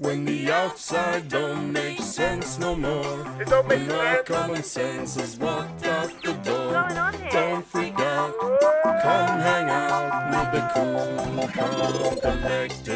when the outside don't make sense no more. It don't make When our sense. common sense has walked out the door. What's going on here? Don't freak out, come hang out with the Cool Calm Collective.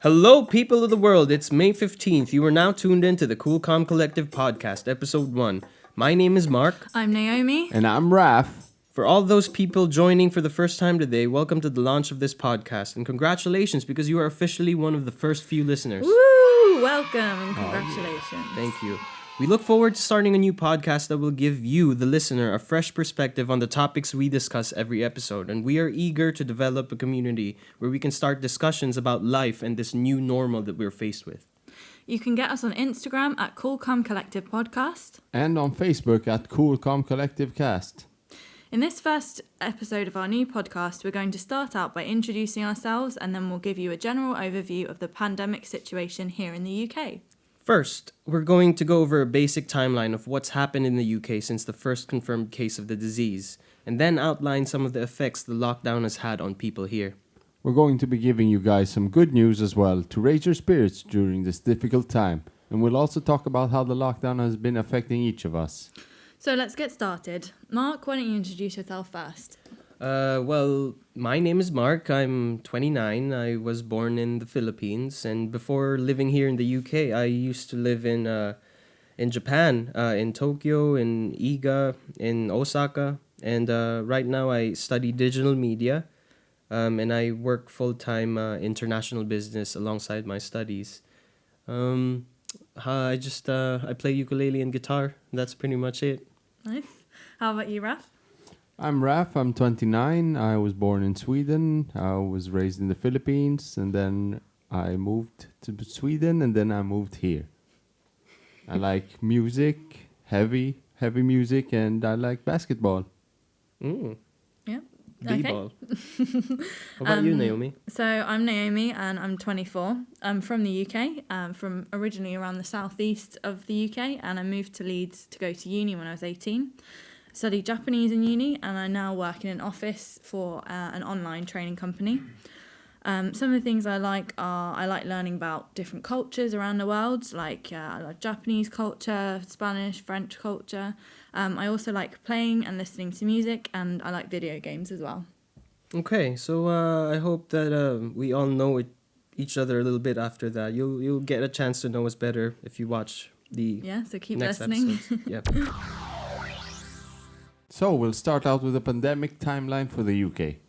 Hello, people of the world. It's May 15th. You are now tuned in to the Cool Calm Collective podcast, episode 1. My name is Mark. I'm Naomi. And I'm Raph. For all those people joining for the first time today, welcome to the launch of this podcast. And congratulations, because you are officially one of the first few listeners. Woo! Welcome and congratulations. Thank you. We look forward to starting a new podcast that will give you, the listener, a fresh perspective on the topics we discuss every episode. And we are eager to develop a community where we can start discussions about life and this new normal that we're faced with. You can get us on Instagram at Cool Calm Collective Podcast. And on Facebook at Cool Calm Collective Cast. In this first episode of our new podcast, we're going to start out by introducing ourselves, and then we'll give you a general overview of the pandemic situation here in the UK. First, we're going to go over a basic timeline of what's happened in the UK since the first confirmed case of the disease, and then outline some of the effects the lockdown has had on people here. We're going to be giving you guys some good news as well to raise your spirits during this difficult time. And we'll also talk about how the lockdown has been affecting each of us. So let's get started. Mark, why don't you introduce yourself first? Well, my name is Mark. I'm 29. I was born in the Philippines, and before living here in the UK, I used to live in Japan, in Tokyo, in Iga, in Osaka, and right now I study digital media, and I work full-time international business alongside my studies. I play ukulele and guitar. That's pretty much it. Nice. How about you, Raph? I'm Raph, I'm 29. I was born in Sweden. I was raised in the Philippines. And then I moved to Sweden and then I moved here. I like music, heavy music, and I like basketball. Mm. Yeah. B-ball. How about you, Naomi? So I'm Naomi and I'm 24. I'm from the UK, from originally around the southeast of the UK, and I moved to Leeds to go to uni when I was 18. Studied Japanese in uni, and I now work in an office for an online training company. Some of the things I like are I like learning about different cultures around the world, like I like Japanese culture, Spanish, French culture. I also like playing and listening to music, and I like video games as well. Okay, so I hope that we all know each other a little bit after that. You'll get a chance to know us better if you watch the So keep next listening. episodes. Yeah. So we'll start out with a pandemic timeline for the UK.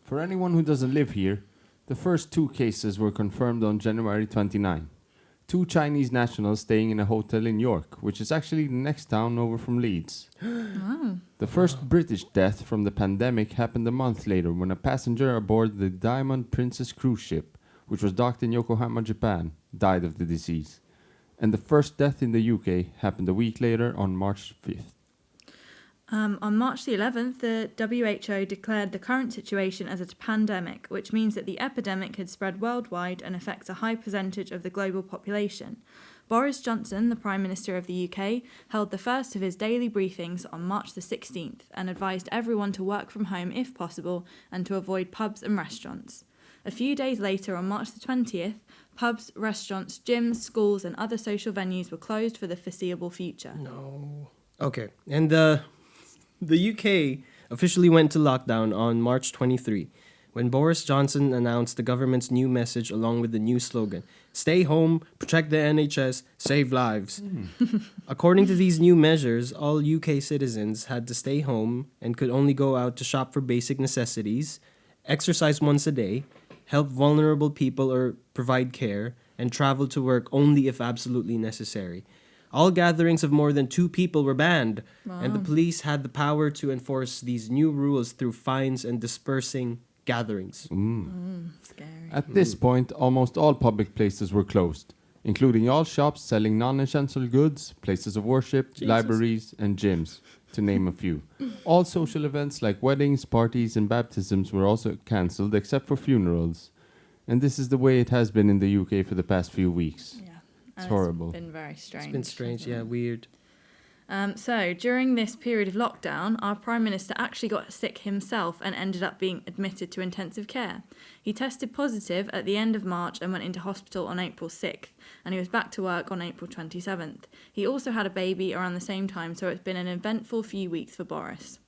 For anyone who doesn't live here, the first 2 cases were confirmed on January 29. 2 Chinese nationals staying in a hotel in York, which is actually the next town over from Leeds. Wow. The first British death from the pandemic happened a month later when a passenger aboard the Diamond Princess cruise ship, which was docked in Yokohama, Japan, died of the disease. And the first death in the UK happened a week later on March 5th. On March the 11th, the WHO declared the current situation as a pandemic, which means that the epidemic had spread worldwide and affects a high percentage of the global population. Boris Johnson, the Prime Minister of the UK, held the first of his daily briefings on March the 16th and advised everyone to work from home if possible and to avoid pubs and restaurants. A few days later, on March the 20th, pubs, restaurants, gyms, schools and other social venues were closed for the foreseeable future. No. Okay, and the UK officially went to lockdown on March 23, when Boris Johnson announced the government's new message along with the new slogan, "Stay home, protect the NHS, save lives." According to these new measures, all UK citizens had to stay home and could only go out to shop for basic necessities, exercise once a day, help vulnerable people or provide care, and travel to work only if absolutely necessary. All gatherings of more than 2 people were banned, and the police had the power to enforce these new rules through fines and dispersing gatherings. Scary. At this point, almost all public places were closed, including all shops selling non-essential goods, places of worship, libraries, and gyms, to name a few. All social events like weddings, parties, and baptisms were also cancelled except for funerals. And this is the way it has been in the UK for the past few weeks. Yeah. It's horrible. It's been very strange. It's been strange, yeah, weird. So, during this period of lockdown, our Prime Minister actually got sick himself and ended up being admitted to intensive care. He tested positive at the end of March and went into hospital on April 6th, and he was back to work on April 27th. He also had a baby around the same time, so it's been an eventful few weeks for Boris.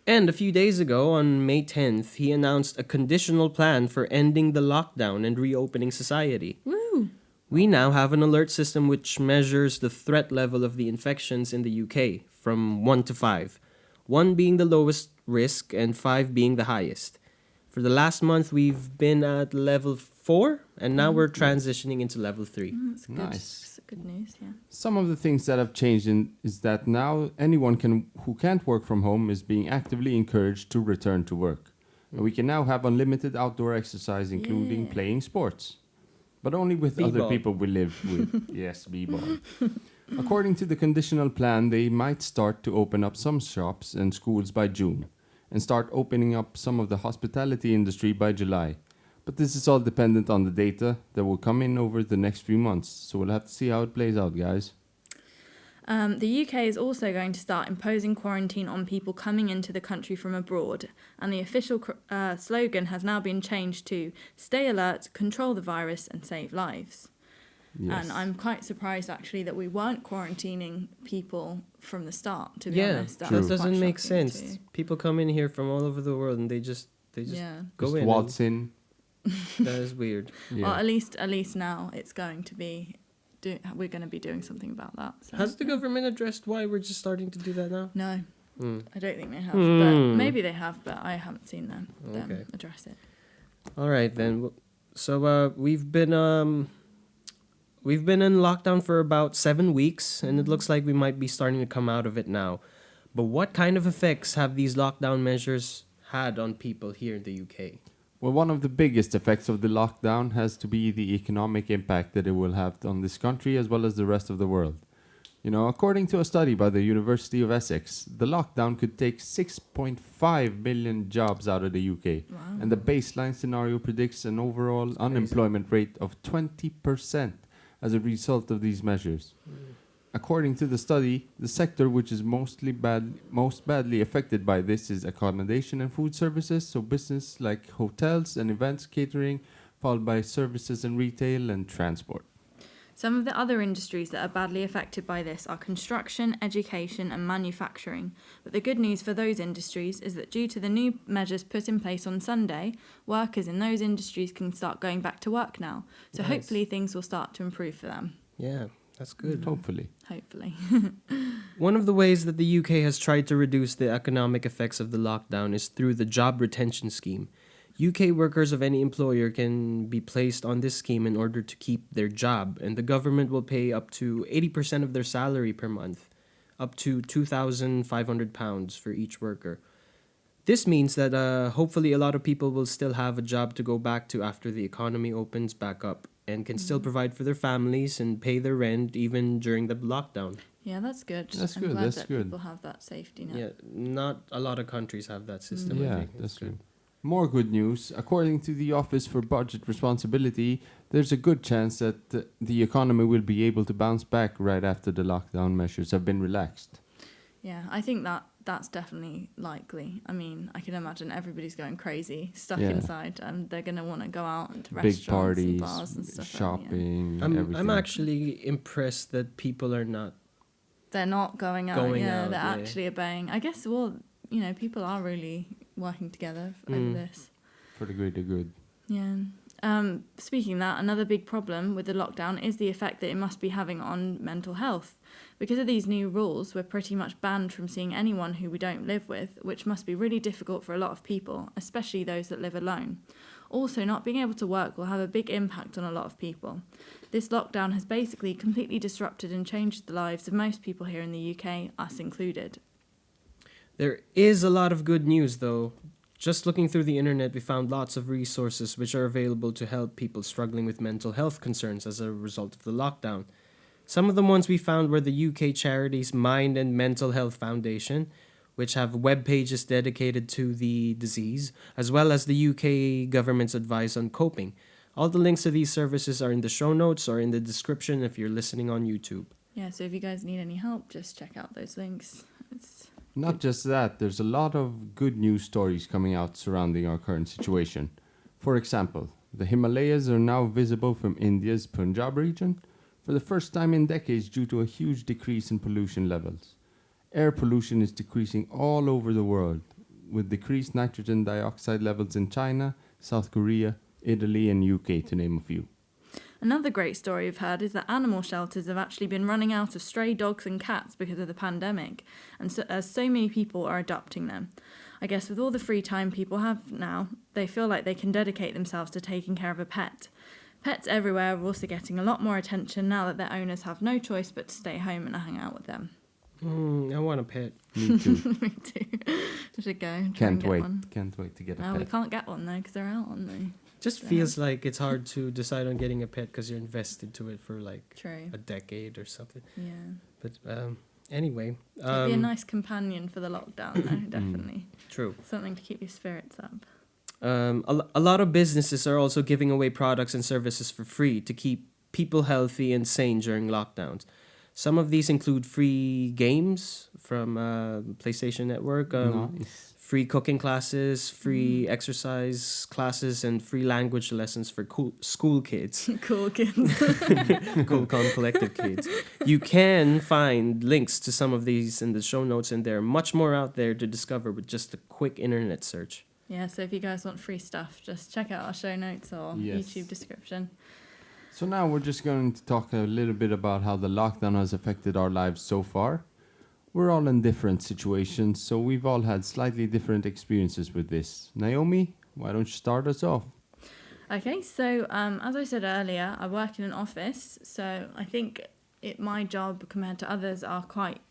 And a few days ago, on May 10th, he announced a conditional plan for ending the lockdown and reopening society. Woo! We now have an alert system which measures the threat level of the infections in the UK from 1 to 5, 1 being the lowest risk and 5 being the highest. For the last month, we've been at level 4, and now we're transitioning into level 3. That's good. Nice. That's good news, yeah. Some of the things that have changed is that now anyone who can't work from home is being actively encouraged to return to work. And we can now have unlimited outdoor exercise, including Yeah. playing sports. But only with other B-ball. people we live with. Yes, b-ball. According to the conditional plan, they might start to open up some shops and schools by June and start opening up some of the hospitality industry by July. But this is all dependent on the data that will come in over the next few months. So we'll have to see how it plays out, guys. The UK is also going to start imposing quarantine on people coming into the country from abroad, and the official slogan has now been changed to "Stay alert, control the virus, and save lives." Yes. And I'm quite surprised actually that we weren't quarantining people from the start. To be Yeah, honest, True. was that doesn't quite make shocking sense. too. People come in here from all over the world and they just Yeah. go Just in. waltz in. That is weird. Yeah. Well, at least now it's going to be. We're going to be doing something about that. So. Has the government addressed why we're just starting to do that now? No, Hmm. I don't think they have. Hmm. But maybe they have, but I haven't seen them Okay. address it. All right then. So we've been in lockdown for about 7 weeks, and it looks like we might be starting to come out of it now. But what kind of effects have these lockdown measures had on people here in the UK? Well, one of the biggest effects of the lockdown has to be the economic impact that it will have on this country as well as the rest of the world. You know, according to a study by the University of Essex, the lockdown could take 6.5 million jobs out of the UK. Wow. And the baseline scenario predicts an overall unemployment rate of 20% as a result of these measures. According to the study, the sector which is most badly affected by this is accommodation and food services, so business like hotels and events catering, followed by services and retail and transport. Some of the other industries that are badly affected by this are construction, education, and manufacturing. But the good news for those industries is that due to the new measures put in place on Sunday, workers in those industries can start going back to work now. So Nice. hopefully things will start to improve for them. Yeah, that's good. Hopefully. Hopefully. One of the ways that the UK has tried to reduce the economic effects of the lockdown is through the job retention scheme. UK workers of any employer can be placed on this scheme in order to keep their job, and the government will pay up to 80% of their salary per month, up to £2,500 for each worker. This means that hopefully a lot of people will still have a job to go back to after the economy opens back up and can still provide for their families and pay their rent even during the lockdown. Yeah, that's good. That's I'm good, glad that's that good. people have that safety net. Yeah, not a lot of countries have that system. I Yeah, think. that's good. More good news. According to the Office for Budget Responsibility, there's a good chance that the economy will be able to bounce back right after the lockdown measures have been relaxed. Yeah, I think that's definitely likely. I mean, I can imagine everybody's going crazy, stuck Yeah. inside, and they're going to want to go out into Big restaurants parties, and bars and stuff. shopping, I'm everything. actually impressed that people are not. They're not going out. Going yeah, out, they're yeah. actually obeying. I guess, well, you know, people are really working together over this. For the greater good. Yeah. Speaking of that, another big problem with the lockdown is the effect that it must be having on mental health. Because of these new rules, we're pretty much banned from seeing anyone who we don't live with, which must be really difficult for a lot of people, especially those that live alone. Also, not being able to work will have a big impact on a lot of people. This lockdown has basically completely disrupted and changed the lives of most people here in the UK, us included. There is a lot of good news, though. Just looking through the internet, we found lots of resources which are available to help people struggling with mental health concerns as a result of the lockdown. Some of the ones we found were the UK charities Mind and Mental Health Foundation, which have web pages dedicated to the disease, as well as the UK government's advice on coping. All the links to these services are in the show notes or in the description if you're listening on YouTube. Yeah, so if you guys need any help, just check out those links. It's Not just that, there's a lot of good news stories coming out surrounding our current situation. For example, the Himalayas are now visible from India's Punjab region for the first time in decades due to a huge decrease in pollution levels. Air pollution is decreasing all over the world, with decreased nitrogen dioxide levels in China, South Korea, Italy, and UK, to name a few. Another great story we've heard is that animal shelters have actually been running out of stray dogs and cats because of the pandemic, and so many people are adopting them. I guess with all the free time people have now, they feel like they can dedicate themselves to taking care of a pet. Pets everywhere are also getting a lot more attention now that their owners have no choice but to stay home and hang out with them. I want a pet. Me too. Me too. We should go. Try and Can't get wait. One. Can't wait to get a No, pet. we can't get one though because they're out, aren't they? Just feels like it's hard to decide on getting a pet because you're invested to it for like True. a decade or something. Yeah. But anyway, It'd be a nice companion for the lockdown, though, definitely. true. Something to keep your spirits up. A lot of businesses are also giving away products and services for free to keep people healthy and sane during lockdowns. Some of these include free games from PlayStation Network, Nice. free cooking classes, free exercise classes, and free language lessons for school kids. Cool kids. Cool, calm, collected kids. You can find links to some of these in the show notes, and there are much more out there to discover with just a quick internet search. Yeah, so if you guys want free stuff, just check out our show notes or Yes. YouTube description. So now we're just going to talk a little bit about how the lockdown has affected our lives so far. We're all in different situations, so we've all had slightly different experiences with this. Naomi, why don't you start us off? Okay, so as I said earlier, I work in an office, so I think my job compared to others are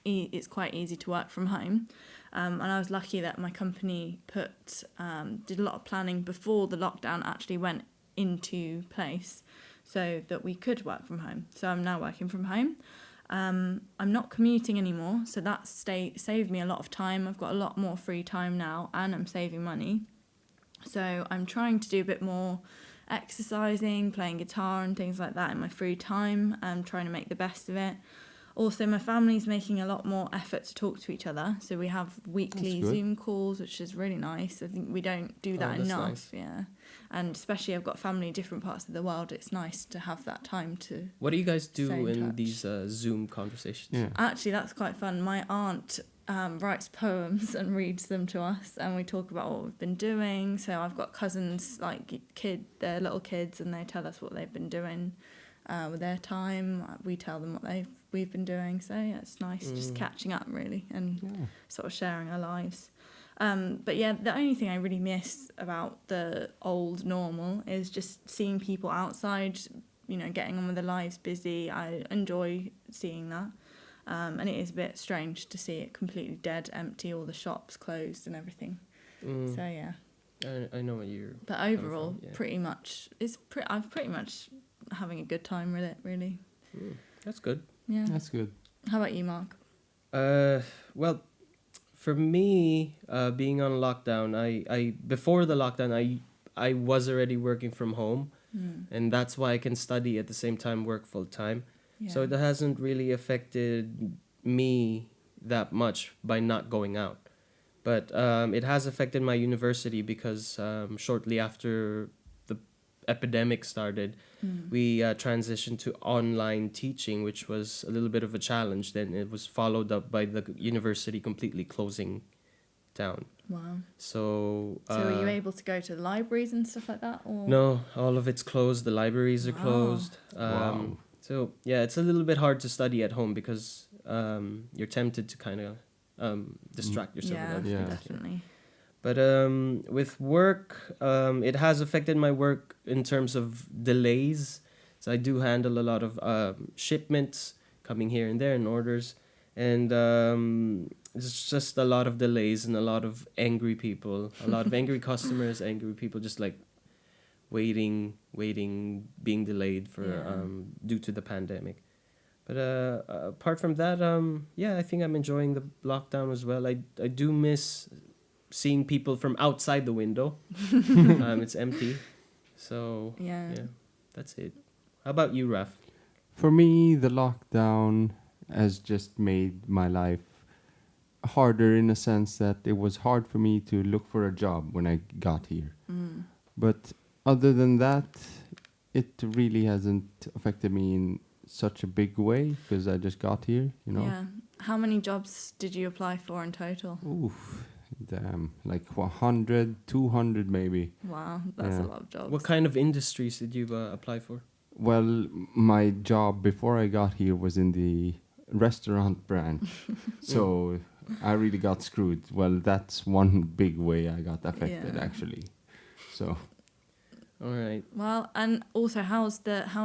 it's quite easy to work from home. And I was lucky that my company did a lot of planning before the lockdown actually went into place so that we could work from home. So I'm now working from home. I'm not commuting anymore, so that saved me a lot of time. I've got a lot more free time now and I'm saving money. So I'm trying to do a bit more exercising, playing guitar and things like that in my free time. I'm trying to make the best of it. Also, my family's making a lot more effort to talk to each other. So we have weekly That's good. Zoom calls, which is really nice. I think we don't do that that's enough. nice. Yeah. And especially I've got family in different parts of the world. It's nice to have that time to... What do you guys do Stay in in touch. these Zoom conversations? Yeah. Actually, that's quite fun. My aunt writes poems and reads them to us, and we talk about what we've been doing. So I've got cousins, like they're little kids, and they tell us what they've been doing with their time. We tell them what we've been doing. So yeah, it's nice just catching up really and Yeah. sort of sharing our lives. But yeah, the only thing I really miss about the old normal is just seeing people outside, getting on with their lives, busy. I enjoy seeing that. And it is a bit strange to see it completely dead, empty, all the shops closed and everything. So yeah. I know what you're... But overall, from, yeah. I'm pretty much having a good time with it, really. That's good. Yeah. That's good. How about you, Mark? Well, for me, being on lockdown, I before the lockdown, I was already working from home, and that's why I can study at the same time, work full time. Yeah. So it hasn't really affected me that much by not going out. But it has affected my university because shortly after the epidemic started, we transitioned to online teaching, which was a little bit of a challenge. Then it was followed up by the university completely closing down. Wow. So, So were you able to go to the libraries and stuff like that? Or? no, all of it's closed. The libraries are Wow. closed. Wow. So yeah, it's a little bit hard to study at home because you're tempted to kind of distract yourself. Yeah, with Yeah. everything. definitely. But with work, it has affected my work in terms of delays. So I do handle a lot of shipments coming here and there and orders. And it's just a lot of delays and a lot of angry people, a lot of angry customers, angry people just like waiting, being delayed for Yeah. due to the pandemic. But apart from that, yeah, I think I'm enjoying the lockdown as well. I do miss seeing people from outside the window. It's empty. So Yeah. that's it. How about you, Raf? For me, the lockdown has just made my life harder in a sense that it was hard for me to look for a job when I got here. But other than that, it really hasn't affected me in such a big way because I just got here, you know. Yeah. How many jobs did you apply for in total? Oof, damn, like 100, 200 maybe. Wow, that's a Yeah. lot of jobs. What kind of industries did you apply for? Well, my job before I got here was in the restaurant branch. So I really got screwed. Well, that's one big way I got affected, Yeah. actually. So, All right. Well, and also, how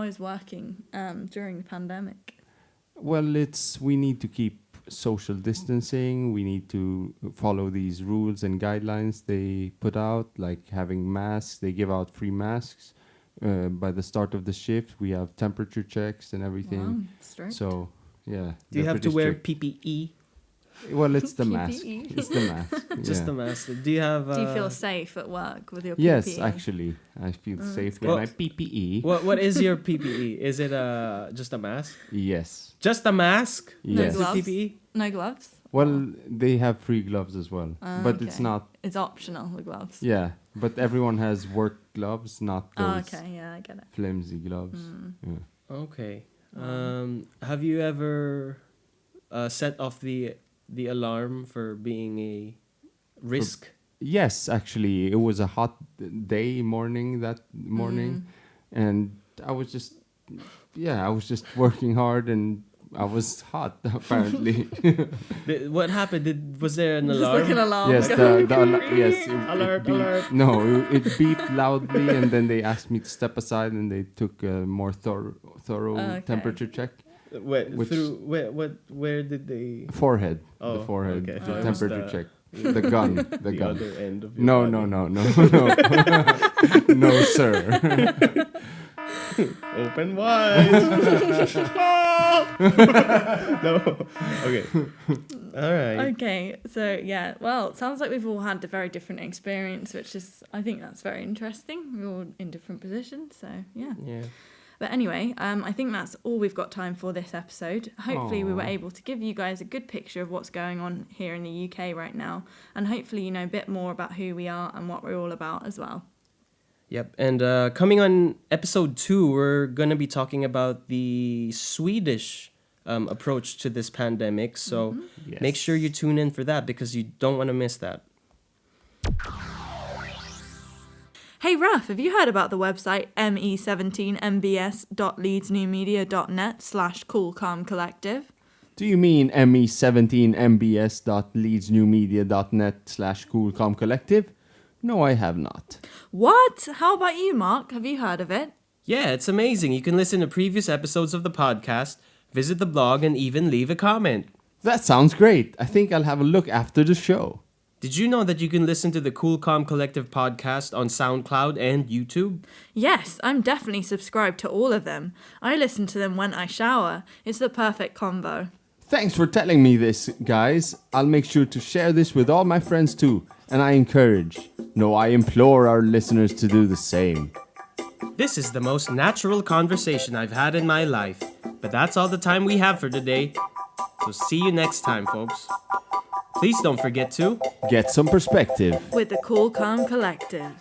is working during the pandemic? well, we need to keep social distancing. We need to follow these rules and guidelines they put out, like having masks. They give out free masks. By the start of the shift, we have temperature checks and everything. Wow, strict. So, yeah. Do you they're have to pretty wear strict. PPE? Well, it's the mask. PPE. It's the mask. Just yeah. the mask. Do you have? Do you feel safe at work with your Yes, PPE? actually, I feel safe with good. my PPE. What is your PPE? Is it just a mask? Yes. Just a mask? No Yes. The gloves? PPE? No gloves? Well, they have free gloves as well, but it's okay. not. It's optional, the gloves. Yeah, but everyone has work gloves, not those Oh, okay, yeah, I get it. flimsy gloves. Yeah. Okay. Have you ever set off the alarm for being a risk? Yes, actually, it was a hot day morning that morning, and I was just working hard and I was hot apparently. What happened? Was there an Just alarm? like an alarm. Yes, yes. Alert, alert. No, it beeped loudly, and then they asked me to step aside, and they took a more thorough Okay. temperature check. Where did they? Forehead, Oh, the forehead, okay. the It was temperature the- check, the gun, the The gun. other end of your No, body. no, no, no, no, no, sir. Open wide. No. Okay. All right. Okay, so yeah, well, it sounds like we've all had a very different experience, which is, I think that's very interesting. We're all in different positions, so yeah. Yeah. But anyway, I think that's all we've got time for this episode. Hopefully we were Aw. able to give you guys a good picture of what's going on here in the UK right now, and hopefully you know a bit more about who we are and what we're all about as well. Yep. And coming on episode 2, we're gonna be talking about the Swedish approach to this pandemic. So Yes. make sure you tune in for that because you don't want to miss that. Hey Raf, have you heard about the website me17mbs.leedsnewmedia.net/coolcalmcollective? Do you mean me17mbs.leedsnewmedia.net/coolcalmcollective? No, I have not. What? How about you, Mark? Have you heard of it? Yeah, it's amazing. You can listen to previous episodes of the podcast, visit the blog, and even leave a comment. That sounds great. I think I'll have a look after the show. Did you know that you can listen to the Cool Calm Collective podcast on SoundCloud and YouTube? Yes, I'm definitely subscribed to all of them. I listen to them when I shower. It's the perfect combo. Thanks for telling me this, guys. I'll make sure to share this with all my friends too. And I encourage, no, I implore our listeners to do the same. This is the most natural conversation I've had in my life. But that's all the time we have for today. So see you next time, folks. Please don't forget to Get some perspective. With the Cool Calm Collective.